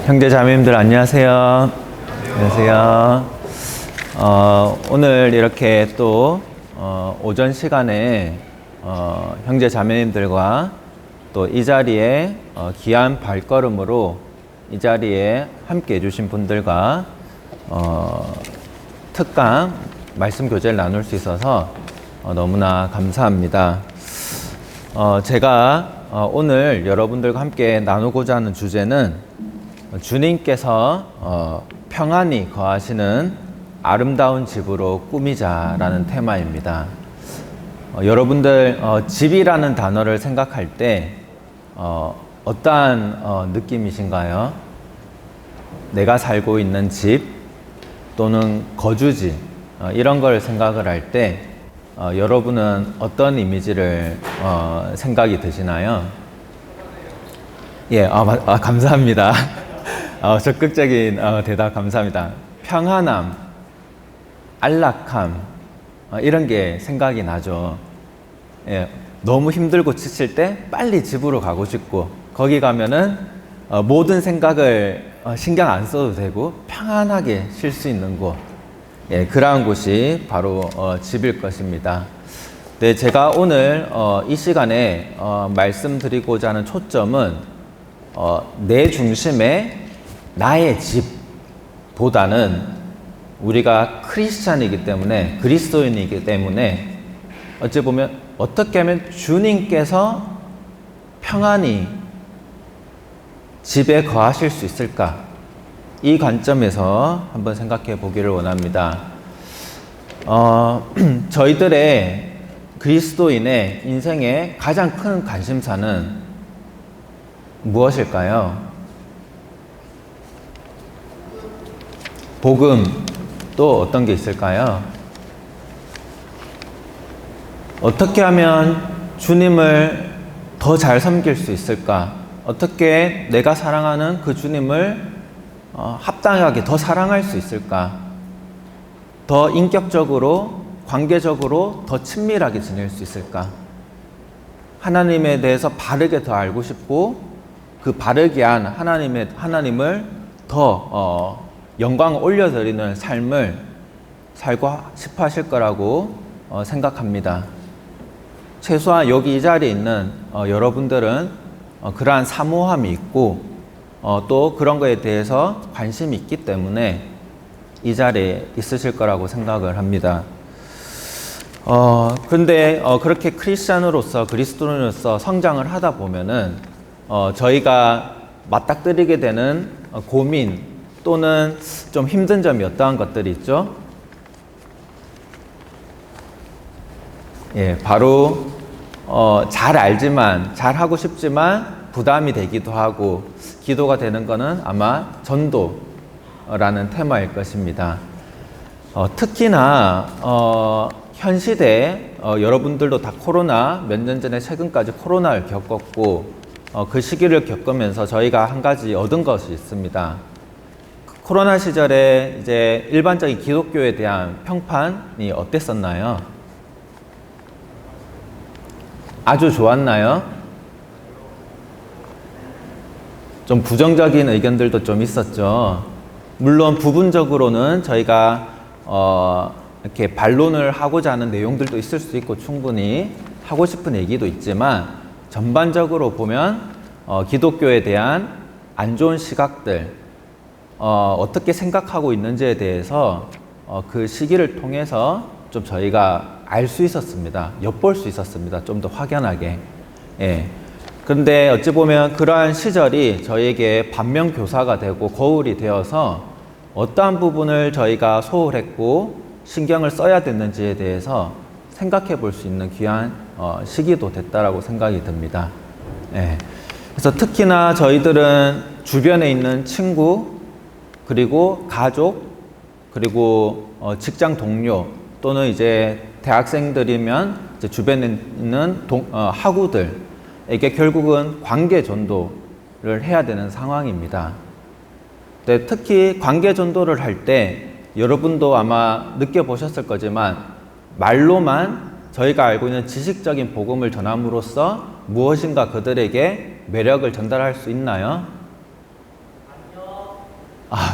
형제 자매님들 안녕하세요. 안녕하세요. 오늘 이렇게 또 오전 시간에 형제 자매님들과 또 이 자리에 귀한 발걸음으로 이 자리에 함께 해주신 분들과 특강 말씀 교제를 나눌 수 있어서 너무나 감사합니다. 제가 오늘 여러분들과 함께 나누고자 하는 주제는 주님께서 평안히 거하시는 아름다운 집으로 꾸미자라는 테마입니다. 여러분들 집이라는 단어를 생각할 때 어떠한 느낌이신가요? 내가 살고 있는 집 또는 거주지 이런 걸 생각을 할 때 여러분은 어떤 이미지를 생각이 드시나요? 예, 감사합니다. 적극적인 대답 감사합니다. 평안함, 안락함 이런 게 생각이 나죠. 예, 너무 힘들고 지칠 때 빨리 집으로 가고 싶고 거기 가면은 모든 생각을 신경 안 써도 되고 평안하게 쉴 수 있는 곳, 예, 그러한 곳이 바로 집일 것입니다. 네, 제가 오늘 이 시간에 말씀드리고자 하는 초점은 내 중심의 나의 집보다는 우리가 크리스찬이기 때문에, 그리스도인이기 때문에 어찌 보면 어떻게 하면 주님께서 평안히 집에 거하실 수 있을까? 이 관점에서 한번 생각해 보기를 원합니다. 저희들의 그리스도인의 인생의 가장 큰 관심사는 무엇일까요? 복음, 또 어떤 게 있을까요? 어떻게 하면 주님을 더 잘 섬길 수 있을까? 어떻게 내가 사랑하는 그 주님을 합당하게 더 사랑할 수 있을까? 더 인격적으로, 관계적으로 더 친밀하게 지낼 수 있을까? 하나님에 대해서 바르게 더 알고 싶고 그 바르게 한 하나님을 더 영광을 올려드리는 삶을 살고 싶어 하실 거라고 생각합니다. 최소한 여기 이 자리에 있는 여러분들은 그러한 사모함이 있고 또 그런 거에 대해서 관심이 있기 때문에 이 자리에 있으실 거라고 생각을 합니다. 근데 그렇게 크리스찬으로서, 그리스도인으로서 성장을 하다 보면은 저희가 맞닥뜨리게 되는 고민 또는 좀 힘든 점이 어떠한 것들이 있죠? 예, 바로 잘 알지만, 잘 하고 싶지만 부담이 되기도 하고 기도가 되는 거는 아마 전도라는 테마일 것입니다. 특히나 현 시대에 여러분들도 다 코로나, 몇 년 전에 최근까지 코로나를 겪었고 그 시기를 겪으면서 저희가 한 가지 얻은 것이 있습니다. 코로나 시절에 이제 일반적인 기독교에 대한 평판이 어땠었나요? 아주 좋았나요? 좀 부정적인 의견들도 좀 있었죠. 물론 부분적으로는 저희가 이렇게 반론을 하고자 하는 내용들도 있을 수 있고 충분히 하고 싶은 얘기도 있지만 전반적으로 보면 기독교에 대한 안 좋은 시각들, 어떻게 생각하고 있는지에 대해서 그 시기를 통해서 좀 저희가 알 수 있었습니다. 엿볼 수 있었습니다. 좀 더 확연하게. 예. 그런데 어찌 보면 그러한 시절이 저희에게 반면교사가 되고 거울이 되어서 어떠한 부분을 저희가 소홀했고 신경을 써야 됐는지에 대해서 생각해 볼 수 있는 귀한 시기도 됐다라고 생각이 듭니다. 예. 그래서 특히나 저희들은 주변에 있는 친구, 그리고 가족, 그리고 직장 동료 또는 이제 대학생들이면 이제 주변에 있는 학우들에게 결국은 관계 전도를 해야 되는 상황입니다. 근데 특히 관계 전도를 할 때 여러분도 아마 느껴보셨을 거지만 말로만 저희가 알고 있는 지식적인 복음을 전함으로써 무엇인가 그들에게 매력을 전달할 수 있나요?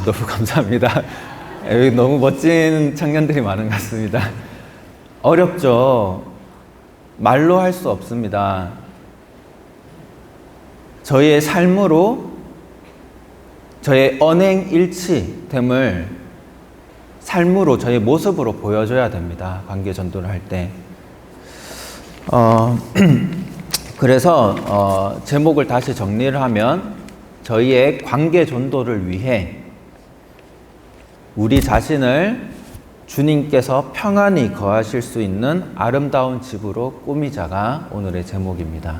너무 감사합니다. 여기 너무 멋진 청년들이 많은 것 같습니다. 어렵죠. 말로 할 수 없습니다. 저희의 삶으로 저의 언행일치됨을 삶으로 저의 모습으로 보여줘야 됩니다. 관계 전도를 할 때. 그래서 제목을 다시 정리를 하면 저희의 관계 전도를 위해 우리 자신을 주님께서 평안히 거하실 수 있는 아름다운 집으로 꾸미자가 오늘의 제목입니다.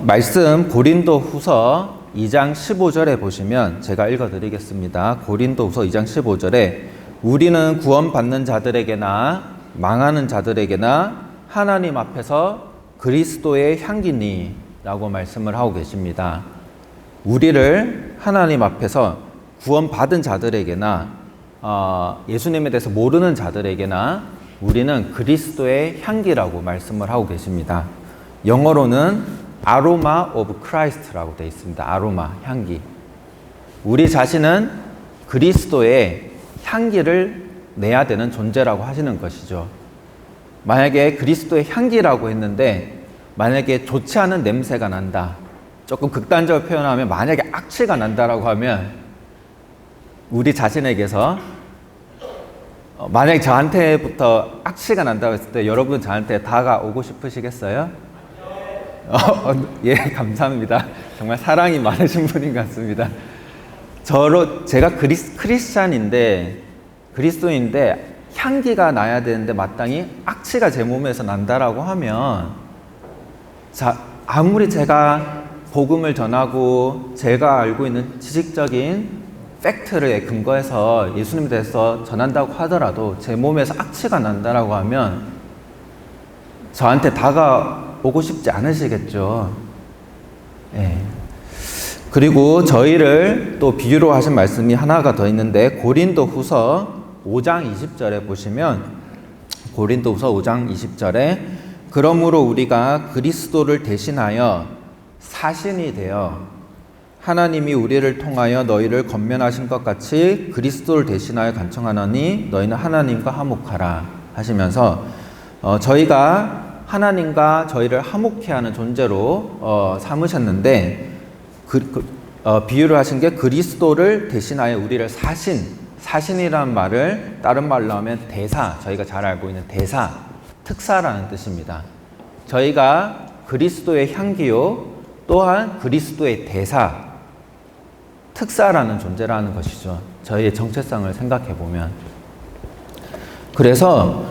말씀 고린도 후서 2장 15절에 보시면 제가 읽어드리겠습니다. 고린도 후서 2장 15절에 우리는 구원받는 자들에게나 망하는 자들에게나 하나님 앞에서 그리스도의 향기니 라고 말씀을 하고 계십니다. 우리를 하나님 앞에서 구원받은 자들에게나 예수님에 대해서 모르는 자들에게나 우리는 그리스도의 향기라고 말씀을 하고 계십니다. 영어로는 아로마 오브 크라이스트라고 되어 있습니다. 아로마, 향기. 우리 자신은 그리스도의 향기를 내야 되는 존재라고 하시는 것이죠. 만약에 그리스도의 향기라고 했는데 만약에 좋지 않은 냄새가 난다. 조금 극단적으로 표현하면 만약에 악취가 난다라고 하면 우리 자신에게서 만약에 저한테부터 악취가 난다고 했을 때 여러분 저한테 다가오고 싶으시겠어요? 예, 감사합니다. 정말 사랑이 많으신 분인 것 같습니다. 제가 그리스도인인데 향기가 나야 되는데 마땅히 악취가 제 몸에서 난다라고 하면 아무리 제가 복음을 전하고 제가 알고 있는 지식적인 팩트에 근거해서 예수님에 대해서 전한다고 하더라도 제 몸에서 악취가 난다라고 하면 저한테 다가오고 싶지 않으시겠죠. 예. 그리고 저희를 또 비유로 하신 말씀이 하나가 더 있는데 고린도 후서 5장 20절에 보시면 고린도 후서 5장 20절에 그러므로 우리가 그리스도를 대신하여 사신이 되어 하나님이 우리를 통하여 너희를 권면하신 것 같이 그리스도를 대신하여 간청하노니 너희는 하나님과 화목하라 하시면서 저희가 하나님과 저희를 화목케 하는 존재로 삼으셨는데 비유를 하신 게 그리스도를 대신하여 우리를 사신이라는 말을 다른 말로 하면 대사, 저희가 잘 알고 있는 대사, 특사라는 뜻입니다. 저희가 그리스도의 향기요 또한 그리스도의 대사, 특사라는 존재라는 것이죠. 저희의 정체성을 생각해 보면. 그래서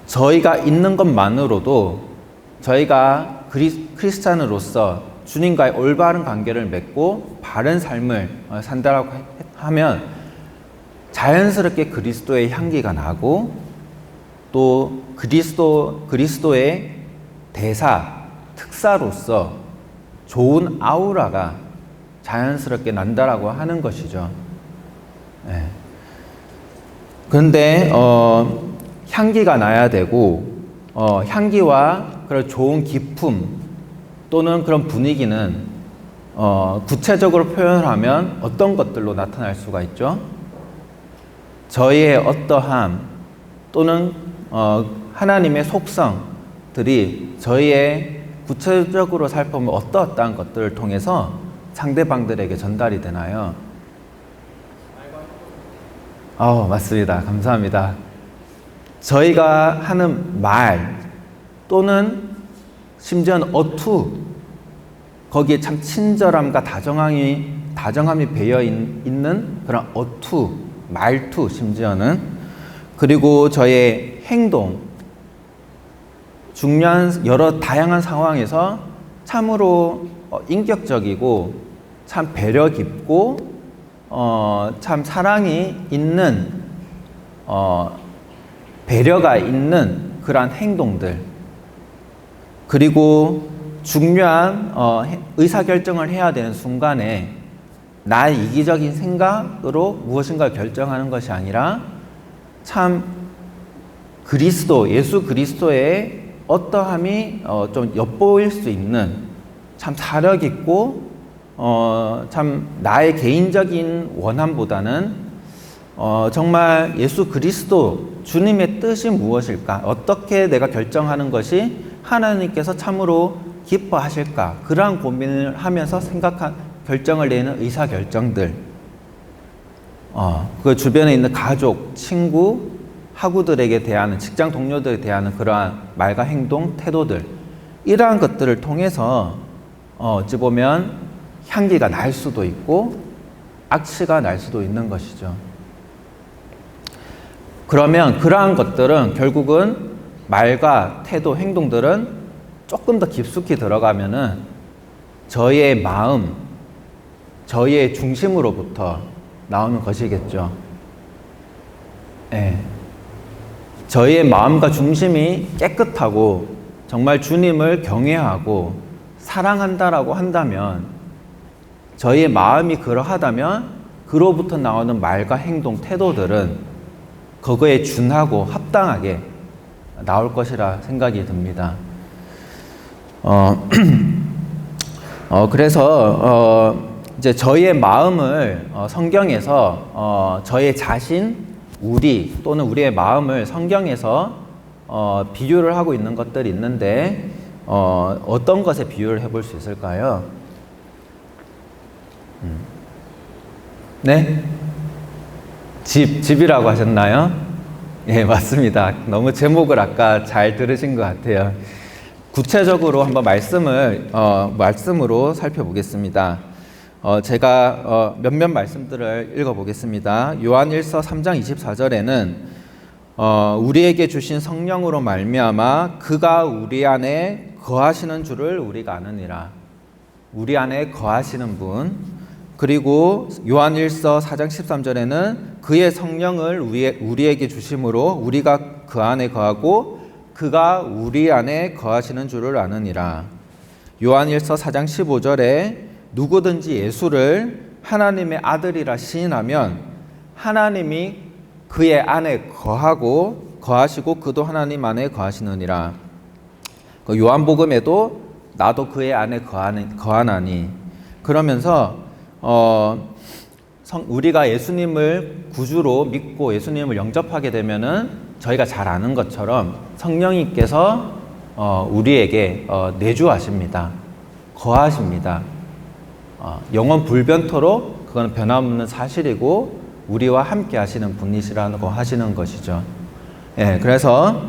저희가 있는 것만으로도 저희가 크리스찬으로서 주님과의 올바른 관계를 맺고 바른 삶을 산다라고 하면 자연스럽게 그리스도의 향기가 나고 또 그리스도의 대사, 특사로서 좋은 아우라가 자연스럽게 난다라고 하는 것이죠. 네. 그런데 향기가 나야 되고 향기와 그런 좋은 기품 또는 그런 분위기는 구체적으로 표현하면 어떤 것들로 나타날 수가 있죠? 저희의 어떠함 또는 하나님의 속성들이 저희의 구체적으로 살펴보면 어떠한 것들을 통해서 상대방들에게 전달이 되나요? 맞습니다. 감사합니다. 저희가 하는 말 또는 심지어는 어투, 거기에 참 친절함과 다정함이 배어 있는 그런 어투, 말투, 심지어는 그리고 저의 행동, 중요한 여러 다양한 상황에서 참으로 인격적이고 참 배려 깊고 참 사랑이 있는 배려가 있는 그러한 행동들 그리고 중요한 의사결정을 해야 되는 순간에 나의 이기적인 생각으로 무엇인가를 결정하는 것이 아니라 참 예수 그리스도의 어떠함이 좀 엿보일 수 있는 참 사력 있고 참 나의 개인적인 원함보다는 정말 예수 그리스도 주님의 뜻이 무엇일까? 어떻게 내가 결정하는 것이 하나님께서 참으로 기뻐하실까? 그러한 고민을 하면서 결정을 내는 의사결정들, 그 주변에 있는 가족, 친구, 학우들에게 대하는, 직장 동료들에 대한 그러한 말과 행동, 태도들, 이러한 것들을 통해서 어찌 보면 향기가 날 수도 있고 악취가 날 수도 있는 것이죠. 그러면 그러한 것들은 결국은 말과 태도, 행동들은 조금 더 깊숙이 들어가면은 저의 마음, 저의 중심으로부터 나오는 것이겠죠. 예. 저의 마음과 중심이 깨끗하고 정말 주님을 경외하고 사랑한다라고 한다면, 저의 마음이 그러하다면 그로부터 나오는 말과 행동, 태도들은 그거에 준하고 합당하게 나올 것이라 생각이 듭니다. 그래서 이제 저의 마음을 성경에서 저의 자신, 우리 또는 우리의 마음을 성경에서 비유를 하고 있는 것들이 있는데 어떤 것에 비유를 해볼 수 있을까요? 네? 집이라고 하셨나요? 예, 맞습니다. 너무 제목을 아까 잘 들으신 것 같아요. 구체적으로 한번 말씀으로 살펴보겠습니다. 제가 몇몇 말씀들을 읽어보겠습니다. 요한일서 3장 24절에는 우리에게 주신 성령으로 말미암아 그가 우리 안에 거하시는 줄을 우리가 아느니라. 우리 안에 거하시는 분. 그리고 요한일서 4장 13절에는 그의 성령을 우리에게 주심으로 우리가 그 안에 거하고 그가 우리 안에 거하시는 줄을 아느니라. 요한일서 4장 15절에 누구든지 예수를 하나님의 아들이라 시인하면 하나님이 그의 안에 거하시고 그도 하나님 안에 거하시느니라. 그 요한복음에도 나도 그의 안에 거하나니. 그러면서 우리가 예수님을 구주로 믿고 예수님을 영접하게 되면은 저희가 잘 아는 것처럼 성령님께서 우리에게 내주하십니다. 거하십니다. 영원 불변토록 그건 변함없는 사실이고 우리와 함께 하시는 분이시라고 하시는 것이죠. 예, 그래서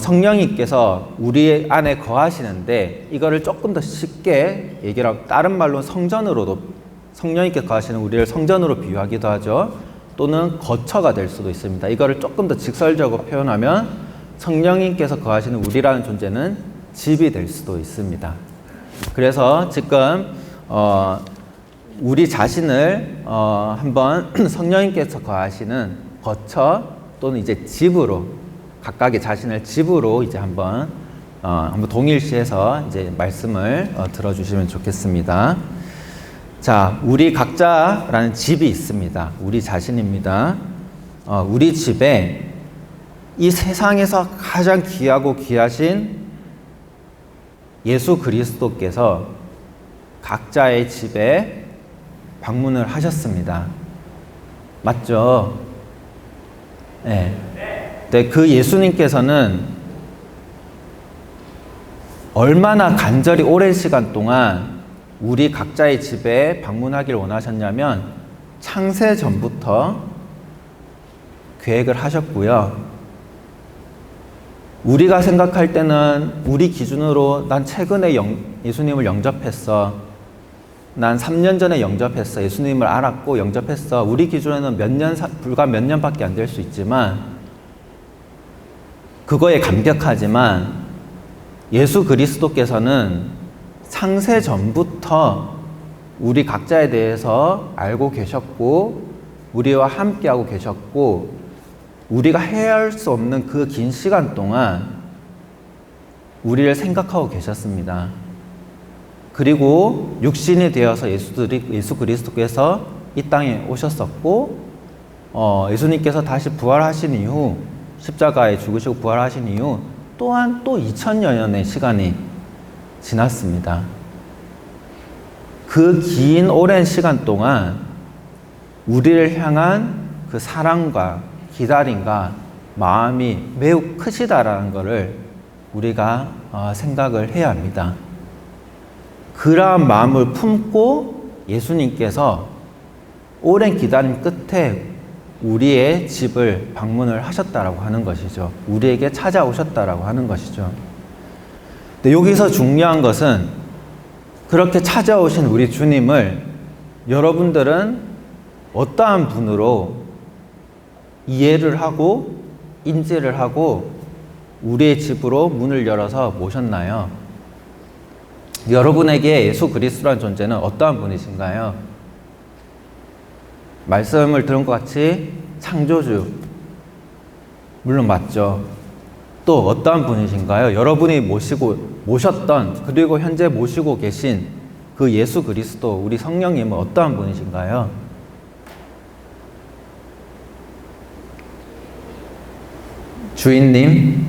성령님께서 우리 안에 거하시는데 이거를 조금 더 쉽게 얘기를 하고 다른 말로 성령님께 거하시는 우리를 성전으로 비유하기도 하죠. 또는 거처가 될 수도 있습니다. 이거를 조금 더 직설적으로 표현하면 성령님께서 거하시는 우리라는 존재는 집이 될 수도 있습니다. 그래서 지금 우리 자신을 한번 성령님께서 거하시는 거처 또는 이제 집으로, 각각의 자신을 집으로 이제 한번 동일시해서 이제 말씀을 들어주시면 좋겠습니다. 자, 우리 각자라는 집이 있습니다. 우리 자신입니다. 우리 집에 이 세상에서 가장 귀하고 귀하신 예수 그리스도께서 각자의 집에 방문을 하셨습니다. 맞죠? 네. 네, 그 예수님께서는 얼마나 간절히 오랜 시간 동안 우리 각자의 집에 방문하길 원하셨냐면 창세 전부터 계획을 하셨고요. 우리가 생각할 때는 우리 기준으로 난 최근에 예수님을 영접했어. 난 3년 전에 영접했어. 예수님을 알았고 영접했어. 우리 기준에는 불과 몇 년밖에 안 될 수 있지만 그거에 감격하지만 예수 그리스도께서는 창세 전부터 우리 각자에 대해서 알고 계셨고 우리와 함께하고 계셨고 우리가 헤아릴 수 없는 그 긴 시간 동안 우리를 생각하고 계셨습니다. 그리고 육신이 되어서 예수 그리스도께서 이 땅에 오셨었고 예수님께서 다시 부활하신 이후 십자가에 죽으시고 부활하신 이후 또한 또 2000여 년의 시간이 지났습니다. 그 긴 오랜 시간 동안 우리를 향한 그 사랑과 기다림과 마음이 매우 크시다라는 것을 우리가 생각을 해야 합니다. 그러한 마음을 품고 예수님께서 오랜 기다림 끝에 우리의 집을 방문을 하셨다라고 하는 것이죠. 우리에게 찾아오셨다라고 하는 것이죠. 근데 여기서 중요한 것은 그렇게 찾아오신 우리 주님을 여러분들은 어떠한 분으로 이해를 하고 인지를 하고 우리의 집으로 문을 열어서 모셨나요? 여러분에게 예수 그리스도라는 존재는 어떠한 분이신가요? 말씀을 들은 것 같이 창조주, 물론 맞죠. 또 어떠한 분이신가요? 여러분이 모셨던 그리고 현재 모시고 계신 그 예수 그리스도, 우리 성령님은 어떠한 분이신가요? 주인님,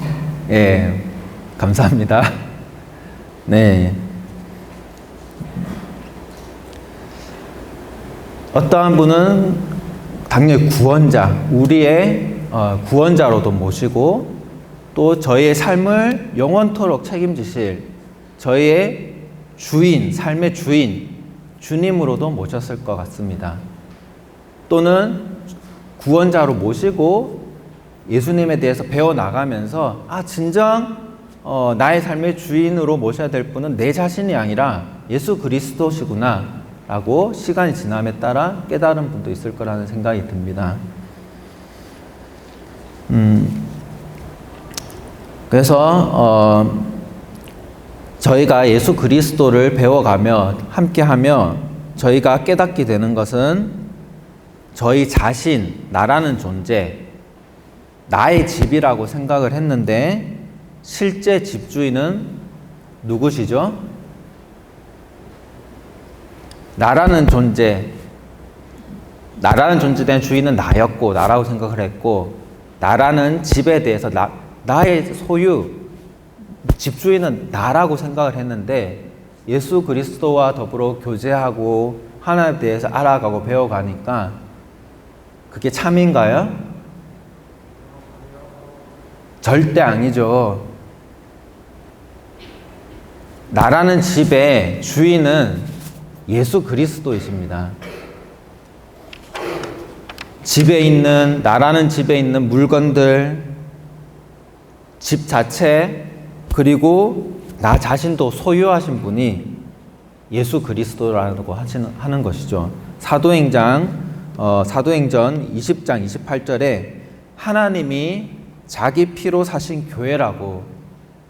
예, 감사합니다. 네. 어떠한 분은 당연히 구원자, 우리의 구원자로도 모시고 또 저희의 삶을 영원토록 책임지실 저희의 주인, 삶의 주인, 주님으로도 모셨을 것 같습니다. 또는 구원자로 모시고 예수님에 대해서 배워나가면서 진정 나의 삶의 주인으로 모셔야 될 분은 내 자신이 아니라 예수 그리스도시구나 라고 시간이 지남에 따라 깨달은 분도 있을 거라는 생각이 듭니다. 그래서 저희가 예수 그리스도를 배워가며 함께하며 저희가 깨닫게 되는 것은 저희 자신, 나라는 존재, 나의 집이라고 생각을 했는데 실제 집주인은 누구시죠? 나라는 존재에 대한 주인은 나였고 나라고 생각을 했고 나라는 집에 대해서 나의 소유, 집주인은 나라고 생각을 했는데 예수 그리스도와 더불어 교제하고 하나님에 대해서 알아가고 배워가니까 그게 참인가요? 절대 아니죠. 나라는 집의 주인은 예수 그리스도이십니다. 나라는 집에 있는 물건들, 집 자체, 그리고 나 자신도 소유하신 분이 예수 그리스도라고 하는 것이죠. 사도행전 20장 28절에 하나님이 자기 피로 사신 교회라고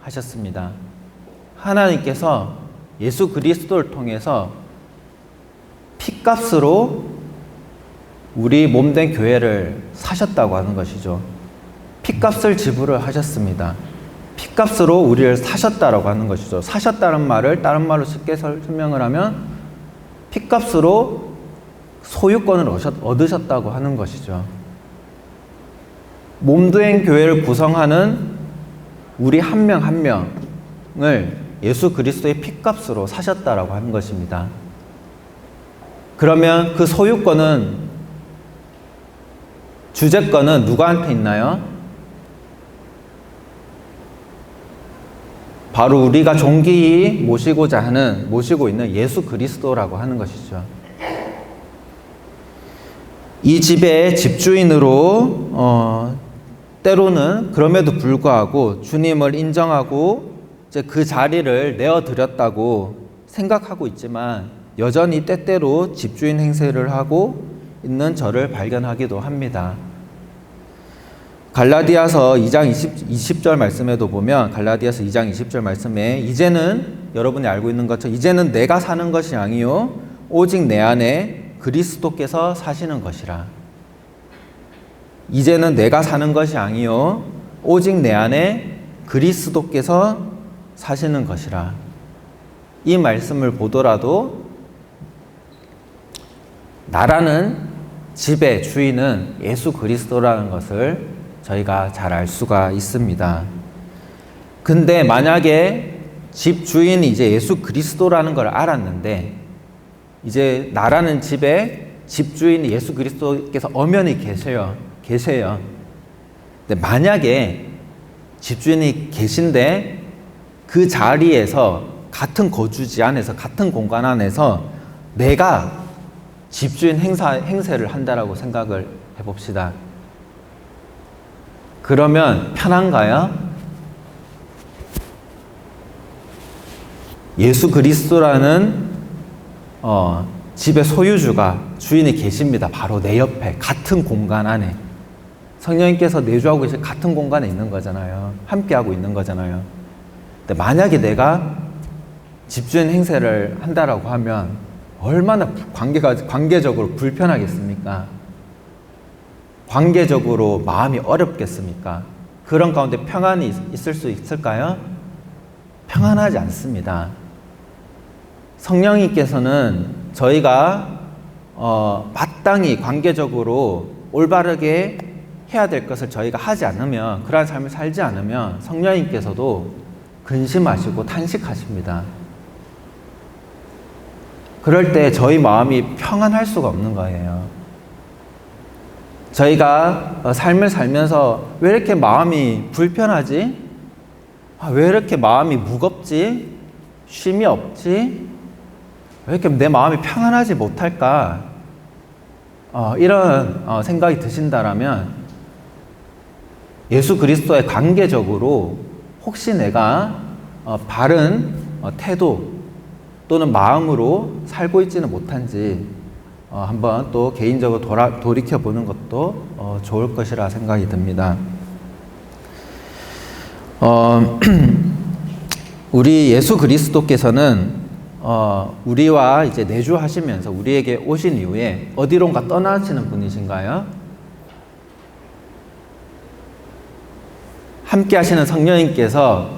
하셨습니다. 하나님께서 예수 그리스도를 통해서 핏값으로 우리 몸된 교회를 사셨다고 하는 것이죠. 핏값을 지불을 하셨습니다. 핏값으로 우리를 사셨다라고 하는 것이죠. 사셨다는 말을 다른 말로 쉽게 설명을 하면 핏값으로 소유권을 얻으셨다고 하는 것이죠. 몸된 교회를 구성하는 우리 한 명 한 명을 예수 그리스도의 핏값으로 사셨다라고 하는 것입니다. 그러면 그 소유권은, 주재권은 누구한테 있나요? 바로 우리가 존귀히 모시고 있는 예수 그리스도라고 하는 것이죠. 이 집의 집주인으로 때로는 그럼에도 불구하고 주님을 인정하고 이제 그 자리를 내어드렸다고 생각하고 있지만 여전히 때때로 집주인 행세를 하고 있는 저를 발견하기도 합니다. 갈라디아서 2장 20절 말씀에도 보면 갈라디아서 2장 20절 말씀에 이제는 여러분이 알고 있는 것처럼 이제는 내가 사는 것이 아니요 오직 내 안에 그리스도께서 사시는 것이라. 이제는 내가 사는 것이 아니요 오직 내 안에 그리스도께서 사시는 것이라. 이 말씀을 보더라도 나라는 집의 주인은 예수 그리스도라는 것을 저희가 잘 알 수가 있습니다. 근데 만약에 집 주인이 이제 예수 그리스도라는 걸 알았는데 이제 나라는 집에 집주인 예수 그리스도께서 엄연히 계세요. 근데 만약에 집주인이 계신데 그 자리에서 같은 거주지 안에서 같은 공간 안에서 내가 집주인 행세를 한다라고 생각을 해봅시다. 그러면 편한가요? 예수 그리스도라는 집의 소유주가 주인이 계십니다. 바로 내 옆에 같은 공간 안에 성령님께서 내주하고 계신 같은 공간에 있는 거잖아요. 함께하고 있는 거잖아요. 근데 만약에 내가 집주인 행세를 한다라고 하면 얼마나 관계적으로 불편하겠습니까? 관계적으로 마음이 어렵겠습니까? 그런 가운데 평안이 있을 수 있을까요? 평안하지 않습니다. 성령님께서는 저희가 마땅히 관계적으로 올바르게 해야 될 것을 저희가 하지 않으면, 그러한 삶을 살지 않으면 성령님께서도 근심하시고 탄식하십니다. 그럴 때 저희 마음이 평안할 수가 없는 거예요. 저희가 삶을 살면서 왜 이렇게 마음이 불편하지? 왜 이렇게 마음이 무겁지? 쉼이 없지? 왜 이렇게 내 마음이 평안하지 못할까? 이런 생각이 드신다라면 예수 그리스도의 관계적으로 혹시 내가 바른 태도 또는 마음으로 살고 있지는 못한지 한번 또 개인적으로 돌이켜보는 것도 좋을 것이라 생각이 듭니다. 우리 예수 그리스도께서는 우리와 이제 내주하시면서 우리에게 오신 이후에 어디론가 떠나시는 분이신가요? 함께 하시는 성령님께서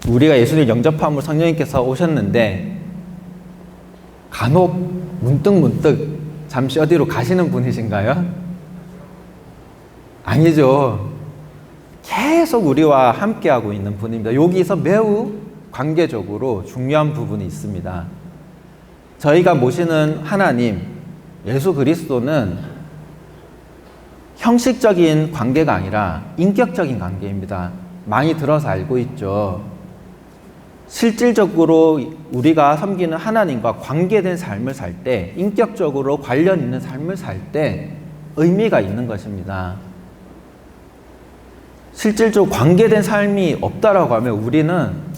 우리가 예수를 영접함으로 성령님께서 오셨는데 간혹 문득 잠시 어디로 가시는 분이신가요? 아니죠. 계속 우리와 함께하고 있는 분입니다. 여기서 매우 관계적으로 중요한 부분이 있습니다. 저희가 모시는 하나님, 예수 그리스도는 형식적인 관계가 아니라 인격적인 관계입니다. 많이 들어서 알고 있죠. 실질적으로 우리가 섬기는 하나님과 관계된 삶을 살 때, 인격적으로 관련 있는 삶을 살 때 의미가 있는 것입니다. 실질적으로 관계된 삶이 없다라고 하면 우리는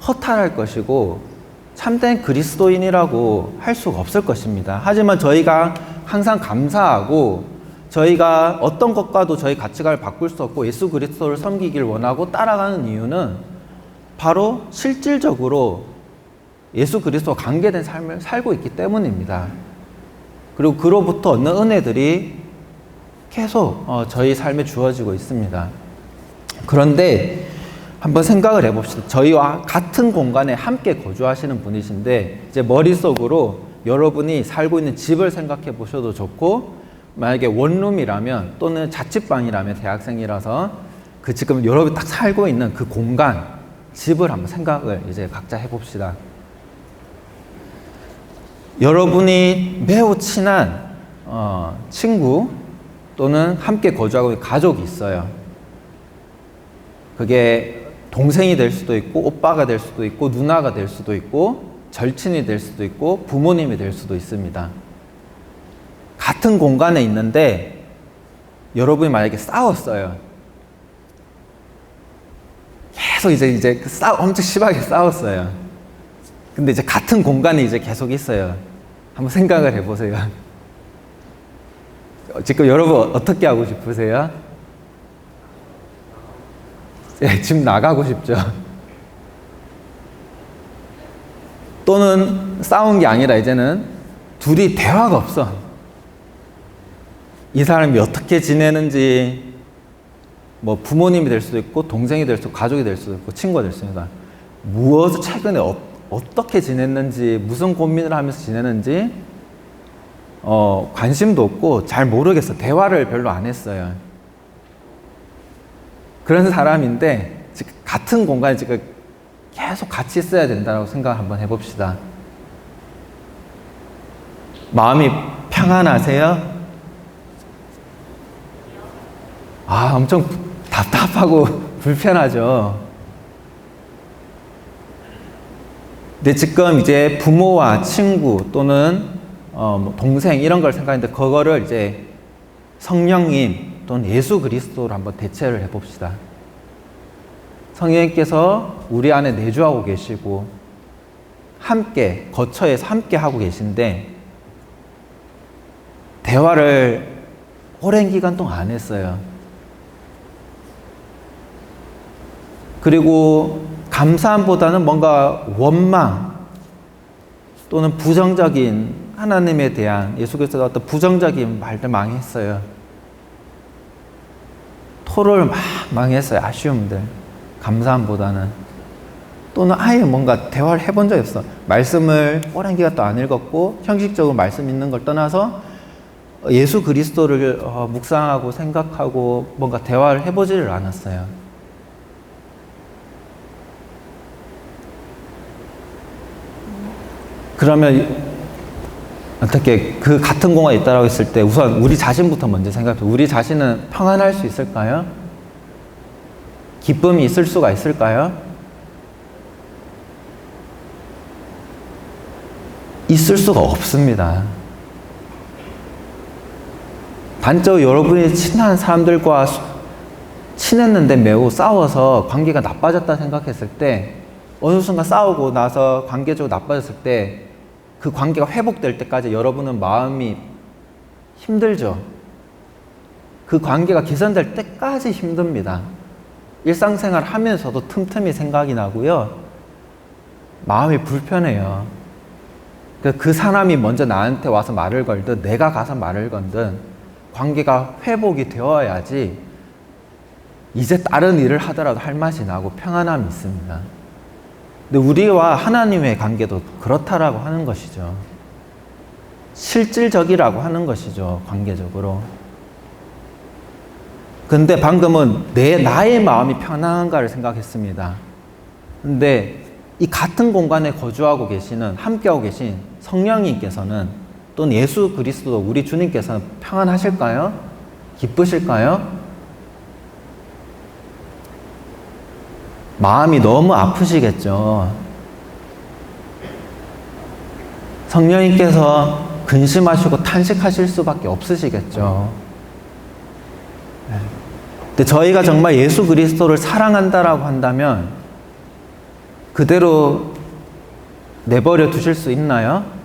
허탈할 것이고 참된 그리스도인이라고 할 수가 없을 것입니다. 하지만 저희가 항상 감사하고 저희가 어떤 것과도 저희 가치관을 바꿀 수 없고 예수 그리스도를 섬기길 원하고 따라가는 이유는 바로 실질적으로 예수 그리스도와 관계된 삶을 살고 있기 때문입니다. 그리고 그로부터 얻는 은혜들이 계속 저희 삶에 주어지고 있습니다. 그런데 한번 생각을 해봅시다. 저희와 같은 공간에 함께 거주하시는 분이신데 이제 머릿속으로 여러분이 살고 있는 집을 생각해 보셔도 좋고, 만약에 원룸이라면 또는 자취방이라면 대학생이라서 그 지금 여러분이 딱 살고 있는 그 공간, 집을 한번 생각을 이제 각자 해봅시다. 여러분이 매우 친한 친구 또는 함께 거주하고 있는 가족이 있어요. 그게 동생이 될 수도 있고 오빠가 될 수도 있고 누나가 될 수도 있고 절친이 될 수도 있고 부모님이 될 수도 있습니다. 같은 공간에 있는데 여러분이 만약에 싸웠어요. 계속 이제 엄청 심하게 싸웠어요. 근데 이제 같은 공간에 이제 계속 있어요. 한번 생각을 해보세요. 지금 여러분 어떻게 하고 싶으세요? 집 나가고 싶죠. 또는 싸운 게 아니라 이제는 둘이 대화가 없어. 이 사람이 어떻게 지내는지, 뭐 부모님이 될 수도 있고 동생이 될 수도 있고 가족이 될 수도 있고 친구가 될 수도 있고 무엇을 최근에 어떻게 지냈는지, 무슨 고민을 하면서 지내는지 관심도 없고 잘 모르겠어. 대화를 별로 안 했어요. 그런 사람인데 지금 같은 공간에 지금 계속 같이 있어야 된다고 생각을 한번 해봅시다. 마음이 평안하세요? 엄청 답답하고 불편하죠. 근데 지금 이제 부모와 친구 또는 뭐 동생 이런 걸 생각하는데 그거를 이제 성령님 또는 예수 그리스도로 한번 대체를 해봅시다. 성령님께서 우리 안에 내주하고 계시고 함께 거처에서 함께 하고 계신데 대화를 오랜 기간 동안 안 했어요. 그리고 감사함보다는 뭔가 원망 또는 부정적인 하나님에 대한 예수 그리스도가 어떤 부정적인 말들 많이 했어요. 토를 막 많이 했어요. 아쉬움들. 감사함보다는. 또는 아예 뭔가 대화를 해본 적이 없어. 말씀을 오랜 기간 또 안 읽었고 형식적으로 말씀 있는 걸 떠나서 예수 그리스도를 묵상하고 생각하고 뭔가 대화를 해보지를 않았어요. 그러면 어떻게 그 같은 공간에 있다라고 했을 때 우선 우리 자신부터 먼저 생각해. 우리 자신은 평안할 수 있을까요? 기쁨이 있을 수가 있을까요? 있을 수가 없습니다. 단적으로 여러분이 친한 사람들과 친했는데 매우 싸워서 관계가 나빠졌다 생각했을 때 어느 순간 싸우고 나서 관계적으로 나빠졌을 때 그 관계가 회복될 때까지 여러분은 마음이 힘들죠. 그 관계가 개선될 때까지 힘듭니다. 일상생활 하면서도 틈틈이 생각이 나고요. 마음이 불편해요. 그 사람이 먼저 나한테 와서 말을 걸든 내가 가서 말을 건든 관계가 회복이 되어야지 이제 다른 일을 하더라도 할 맛이 나고 평안함이 있습니다. 근데 우리와 하나님의 관계도 그렇다라고 하는 것이죠. 실질적이라고 하는 것이죠. 관계적으로. 근데 방금은 나의 마음이 편안한가를 생각했습니다. 근데 이 같은 공간에 거주하고 계시는, 함께하고 계신 성령님께서는 또는 예수 그리스도 우리 주님께서는 평안하실까요? 기쁘실까요? 마음이 너무 아프시겠죠. 성령님께서 근심하시고 탄식하실 수밖에 없으시겠죠. 근데 저희가 정말 예수 그리스도를 사랑한다라고 한다면 그대로 내버려 두실 수 있나요?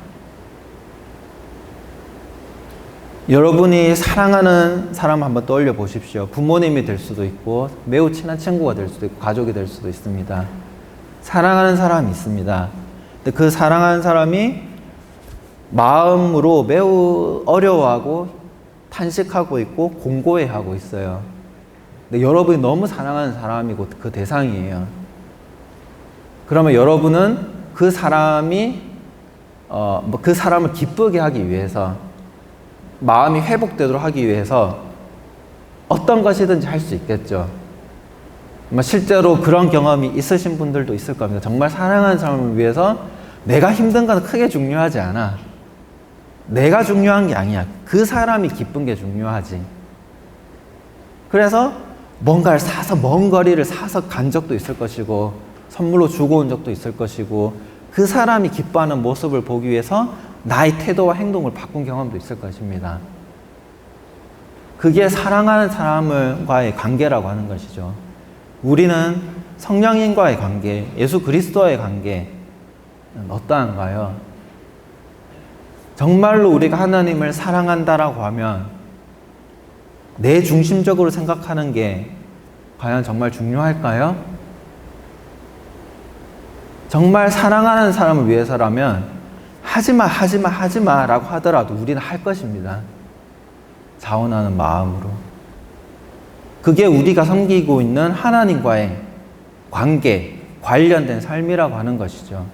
여러분이 사랑하는 사람 한번 떠올려 보십시오. 부모님이 될 수도 있고 매우 친한 친구가 될 수도 있고 가족이 될 수도 있습니다. 사랑하는 사람이 있습니다. 근데 그 사랑하는 사람이 마음으로 매우 어려워하고 탄식하고 있고 공고해하고 있어요. 근데 여러분이 너무 사랑하는 사람이고 그 대상이에요. 그러면 여러분은 그 사람이 그 사람을 기쁘게 하기 위해서 마음이 회복되도록 하기 위해서 어떤 것이든지 할 수 있겠죠. 실제로 그런 경험이 있으신 분들도 있을 겁니다. 정말 사랑하는 사람을 위해서 내가 힘든 건 크게 중요하지 않아. 내가 중요한 게 아니야. 그 사람이 기쁜 게 중요하지. 그래서 뭔가를 사서 먼 거리를 사서 간 적도 있을 것이고 선물로 주고 온 적도 있을 것이고 그 사람이 기뻐하는 모습을 보기 위해서 나의 태도와 행동을 바꾼 경험도 있을 것입니다. 그게 사랑하는 사람과의 관계라고 하는 것이죠. 우리는 성령님과의 관계, 예수 그리스도와의 관계는 어떠한가요? 정말로 우리가 하나님을 사랑한다라고 하면 내 중심적으로 생각하는 게 과연 정말 중요할까요? 정말 사랑하는 사람을 위해서라면 하지마 라고 하더라도 우리는 할 것입니다. 자원하는 마음으로. 그게 우리가 섬기고 있는 하나님과의 관계, 관련된 삶이라고 하는 것이죠.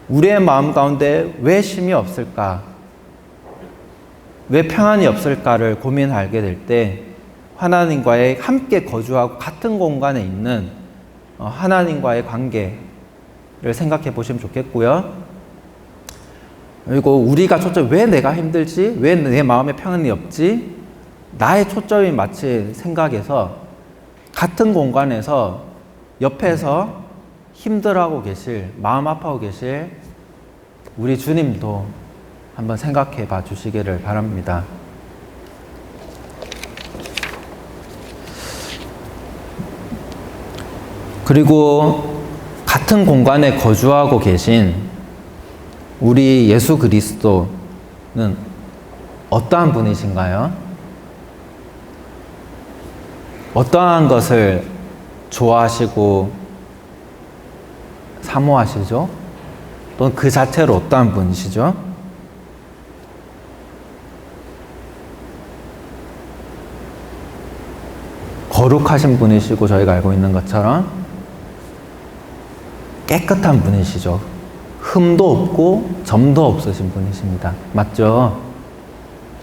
우리의 마음 가운데 왜 쉼이 없을까? 왜 평안이 없을까를 고민하게 될 때 하나님과의 함께 거주하고 같은 공간에 있는 하나님과의 관계를 생각해 보시면 좋겠고요. 그리고 우리가 초점, 왜 내가 힘들지? 왜 내 마음에 평안이 없지? 나의 초점이 마치 생각에서 같은 공간에서 옆에서 힘들어하고 계실, 마음 아파하고 계실 우리 주님도 한번 생각해 봐 주시기를 바랍니다. 그리고 같은 공간에 거주하고 계신 우리 예수 그리스도는 어떠한 분이신가요? 어떠한 것을 좋아하시고 사모하시죠? 또는 그 자체로 어떠한 분이시죠? 거룩하신 분이시고 저희가 알고 있는 것처럼 깨끗한 분이시죠. 흠도 없고 점도 없으신 분이십니다. 맞죠?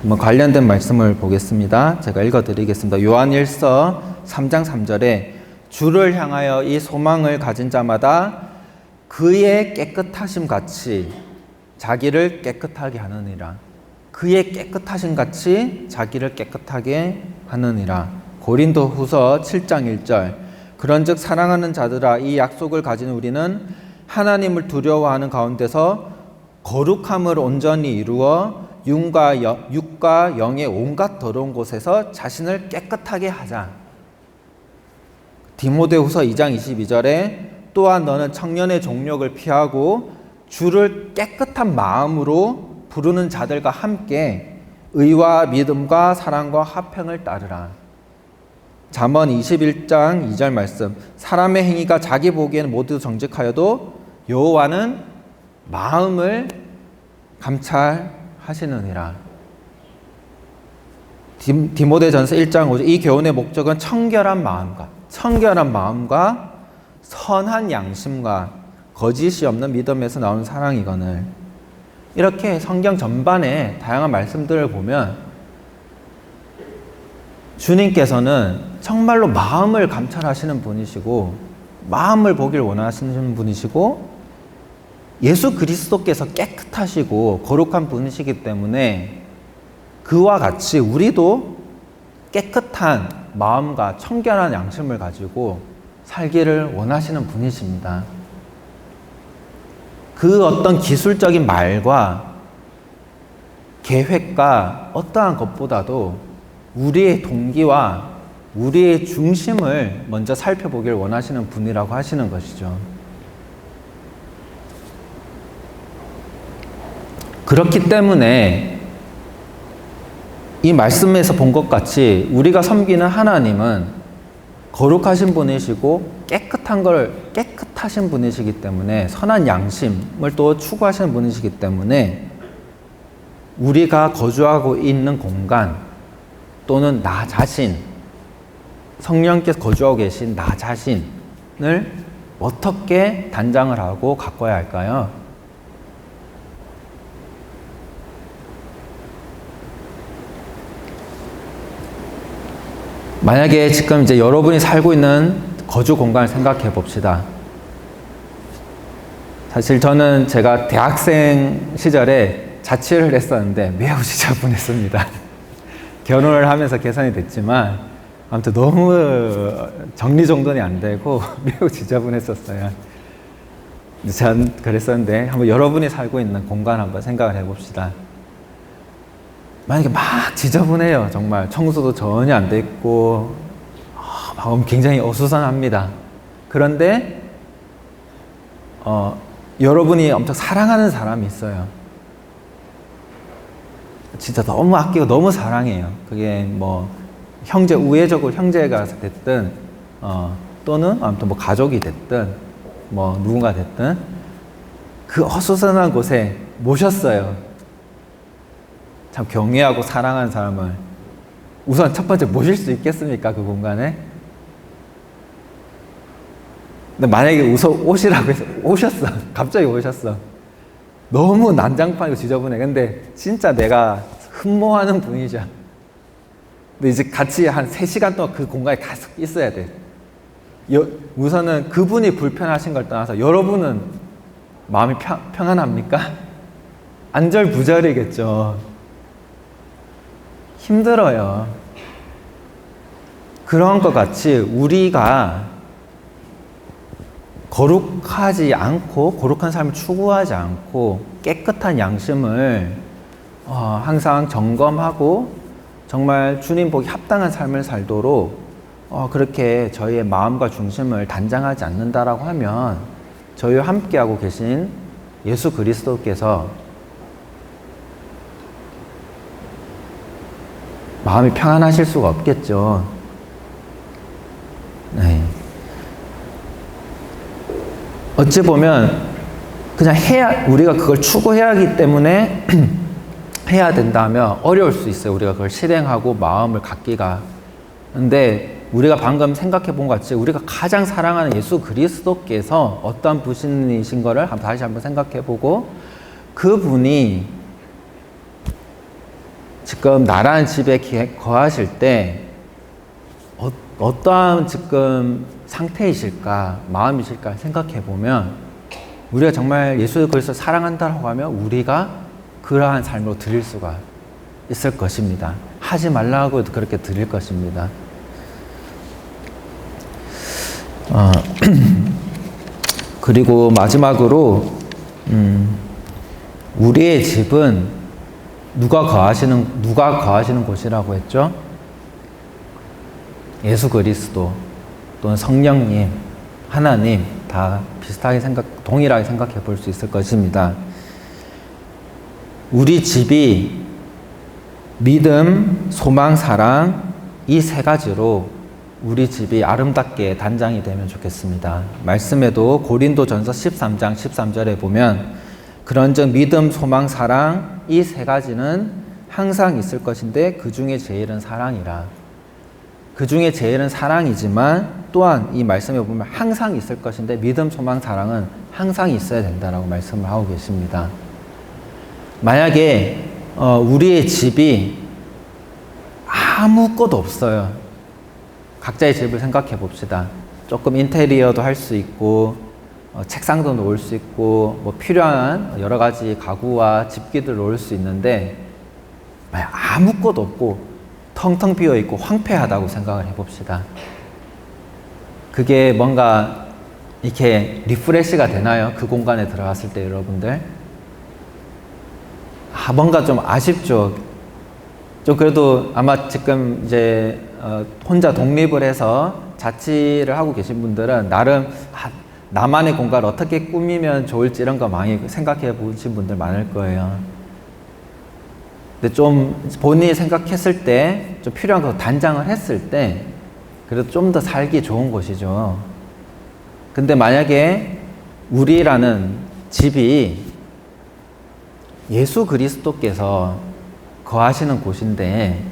한번 관련된 말씀을 보겠습니다. 제가 읽어드리겠습니다. 요한일서 3장 3절에 주를 향하여 이 소망을 가진 자마다 그의 깨끗하심 같이 자기를 깨끗하게 하느니라. 그의 깨끗하심 같이 자기를 깨끗하게 하느니라. 고린도후서 7장 1절 그런즉 사랑하는 자들아 이 약속을 가진 우리는 하나님을 두려워하는 가운데서 거룩함을 온전히 이루어 육과 영의 온갖 더러운 곳에서 자신을 깨끗하게 하자. 디모데후서 2장 22절에 또한 너는 청년의 종력을 피하고 주를 깨끗한 마음으로 부르는 자들과 함께 의와 믿음과 사랑과 화평을 따르라. 잠언 21장 2절 말씀 사람의 행위가 자기 보기에는 모두 정직하여도 여호와는 마음을 감찰하시느니라. 디모데전서 1장 5절 이 교훈의 목적은 청결한 마음과 선한 양심과 거짓이 없는 믿음에서 나오는 사랑이거늘. 이렇게 성경 전반에 다양한 말씀들을 보면 주님께서는 정말로 마음을 감찰하시는 분이시고 마음을 보길 원하시는 분이시고 예수 그리스도께서 깨끗하시고 거룩한 분이시기 때문에 그와 같이 우리도 깨끗한 마음과 청결한 양심을 가지고 살기를 원하시는 분이십니다. 그 어떤 기술적인 말과 계획과 어떠한 것보다도 우리의 동기와 우리의 중심을 먼저 살펴보길 원하시는 분이라고 하시는 것이죠. 그렇기 때문에 이 말씀에서 본 것 같이 우리가 섬기는 하나님은 거룩하신 분이시고 깨끗하신 분이시기 때문에 선한 양심을 또 추구하시는 분이시기 때문에 우리가 거주하고 있는 공간 또는 나 자신, 성령께서 거주하고 계신 나 자신을 어떻게 단장을 하고 가꿔야 할까요? 만약에 지금 이제 여러분이 살고 있는 거주 공간을 생각해 봅시다. 사실 저는 제가 대학생 시절에 자취를 했었는데 매우 지저분했습니다. 결혼을 하면서 개선이 됐지만 아무튼 너무 정리정돈이 안 되고 매우 지저분했었어요. 전 그랬었는데 한번 여러분이 살고 있는 공간 한번 생각을 해봅시다. 만약에 막 지저분해요. 정말 청소도 전혀 안 돼 있고 굉장히 어수선합니다. 그런데 여러분이 엄청 사랑하는 사람이 있어요. 진짜 너무 아끼고 너무 사랑해요. 그게 뭐 우애적으로 형제가 됐든 또는 아무튼 뭐 가족이 됐든 뭐 누군가 됐든 그 어수선한 곳에 모셨어요. 참 경외하고 사랑하는 사람을 우선 첫 번째 모실 수 있겠습니까? 그 공간에? 근데 만약에 오시라고 해서 오셨어. 갑자기 오셨어. 너무 난장판이고 지저분해. 근데 진짜 내가 흠모하는 분이죠. 근데 이제 같이 한 3시간 동안 그 공간에 계속 있어야 돼. 우선은 그분이 불편하신 걸 떠나서 여러분은 마음이 평안합니까? 안절부절이겠죠. 힘들어요. 그런 것 같이 우리가 거룩하지 않고 거룩한 삶을 추구하지 않고 깨끗한 양심을 항상 점검하고 정말 주님 보기 합당한 삶을 살도록 그렇게 저희의 마음과 중심을 단장하지 않는다라고 하면 저희와 함께하고 계신 예수 그리스도께서 마음이 평안하실 수가 없겠죠. 네. 어찌 보면 그냥 우리가 그걸 추구해야 하기 때문에 해야 된다면 어려울 수 있어요. 우리가 그걸 실행하고 마음을 갖기가. 근데 우리가 방금 생각해 본 것 같이 우리가 가장 사랑하는 예수 그리스도께서 어떤 분이신 거를 다시 한번 생각해 보고 그분이 지금 나라는 집에 거하실 때 어떠한 지금 상태이실까, 마음이실까 생각해 보면 우리가 정말 예수 그리스도를 사랑한다고 하면 우리가 그러한 삶으로 드릴 수가 있을 것입니다. 하지 말라고 해도 그렇게 드릴 것입니다. 그리고 마지막으로 우리의 집은 누가 거하시는 곳이라고 했죠? 예수 그리스도 또는 성령님, 하나님 다 비슷하게 동일하게 생각해 볼 수 있을 것입니다. 우리 집이 믿음, 소망, 사랑 이 세 가지로 우리 집이 아름답게 단장이 되면 좋겠습니다. 말씀에도 고린도전서 13장 13절에 보면 그런즉 믿음, 소망, 사랑 이 세 가지는 항상 있을 것인데 그 중에 제일은 사랑이라. 그 중에 제일은 사랑이지만 또한 이 말씀에 보면 항상 있을 것인데 믿음, 소망, 사랑은 항상 있어야 된다라고 말씀을 하고 계십니다. 만약에 우리의 집이 아무것도 없어요. 각자의 집을 생각해 봅시다. 조금 인테리어도 할 수 있고 책상도 놓을 수 있고 뭐 필요한 여러 가지 가구와 집기들 놓을 수 있는데 만약 아무것도 없고 텅텅 비어 있고 황폐하다고 생각을 해봅시다. 그게 뭔가 이렇게 리프레시가 되나요? 그 공간에 들어갔을 때 여러분들? 뭔가 좀 아쉽죠. 좀 그래도 아마 지금 이제 혼자 독립을 해서 자취를 하고 계신 분들은 나름 나만의 공간을 어떻게 꾸미면 좋을지 이런 거 많이 생각해 보신 분들 많을 거예요. 근데 좀 본인이 생각했을 때 좀 필요한 거 단장을 했을 때 그래도 좀 더 살기 좋은 곳이죠. 근데 만약에 우리라는 집이 예수 그리스도께서 거하시는 곳인데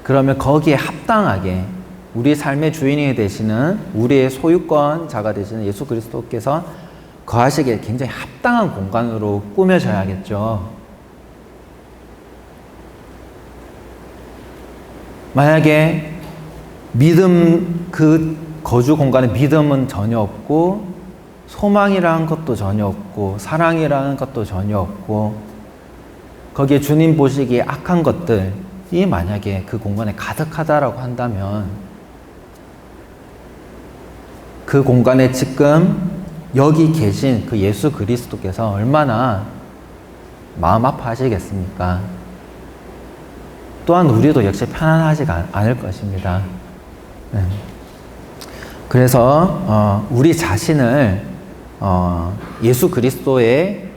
그러면 거기에 합당하게 우리 삶의 주인이 되시는 우리의 소유권자가 되시는 예수 그리스도께서 거하시기에 굉장히 합당한 공간으로 꾸며져야겠죠. 만약에 그 거주 공간에 믿음은 전혀 없고 소망이라는 것도 전혀 없고 사랑이라는 것도 전혀 없고 거기에 주님 보시기에 악한 것들이 만약에 그 공간에 가득하다라고 한다면 그 공간에 지금 여기 계신 그 예수 그리스도께서 얼마나 마음 아파하시겠습니까? 또한 우리도 역시 편안하지가 않을 것입니다. 네. 그래서 우리 자신을 예수 그리스도의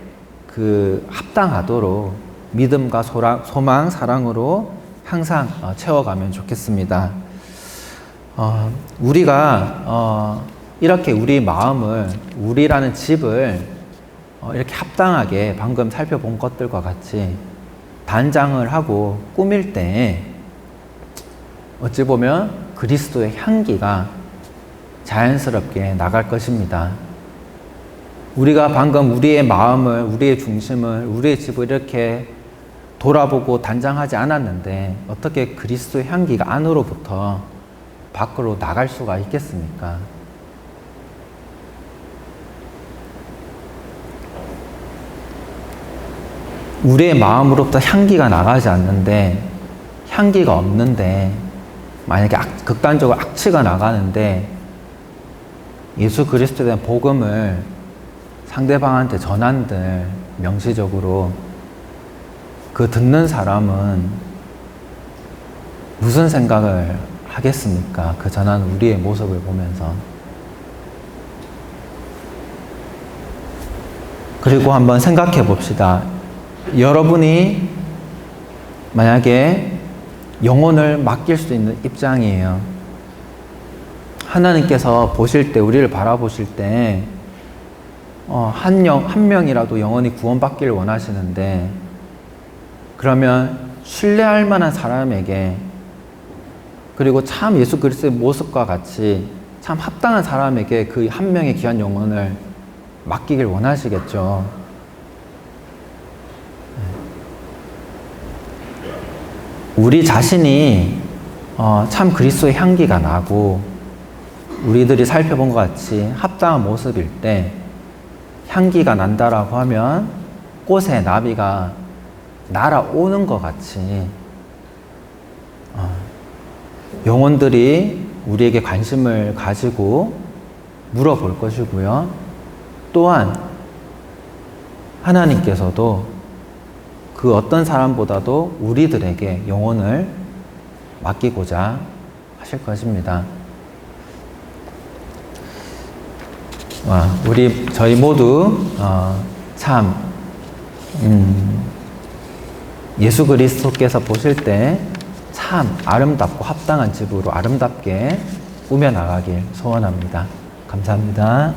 그 합당하도록 믿음과 소망, 사랑으로 항상 채워가면 좋겠습니다. 우리가 이렇게 우리 마음을, 우리라는 집을 이렇게 합당하게 방금 살펴본 것들과 같이 단장을 하고 꾸밀 때 어찌 보면 그리스도의 향기가 자연스럽게 나갈 것입니다. 우리가 방금 우리의 마음을, 우리의 중심을, 우리의 집을 이렇게 돌아보고 단장하지 않았는데 어떻게 그리스도의 향기가 안으로부터 밖으로 나갈 수가 있겠습니까? 우리의 마음으로부터 향기가 나가지 않는데, 향기가 없는데, 만약에 극단적으로 악취가 나가는데 예수 그리스도에 대한 복음을 상대방한테 전한들 명시적으로, 그 듣는 사람은 무슨 생각을 하겠습니까? 그 전하는 우리의 모습을 보면서. 그리고 한번 생각해 봅시다. 여러분이 만약에 영혼을 맡길 수 있는 입장이에요. 하나님께서 보실 때, 우리를 바라보실 때, 한 명이라도 영혼이 구원받기를 원하시는데, 그러면 신뢰할 만한 사람에게, 그리고 참 예수 그리스도의 모습과 같이 참 합당한 사람에게 그 한 명의 귀한 영혼을 맡기길 원하시겠죠. 우리 자신이 참 그리스도의 향기가 나고 우리들이 살펴본 것 같이 합당한 모습일 때 향기가 난다라고 하면 꽃에 나비가 날아오는 것 같이 영혼들이 우리에게 관심을 가지고 물어볼 것이고요. 또한 하나님께서도 그 어떤 사람보다도 우리들에게 영혼을 맡기고자 하실 것입니다. 저희 모두 참 예수 그리스도께서 보실 때 참 아름답고 합당한 집으로 아름답게 꾸며나가길 소원합니다. 감사합니다.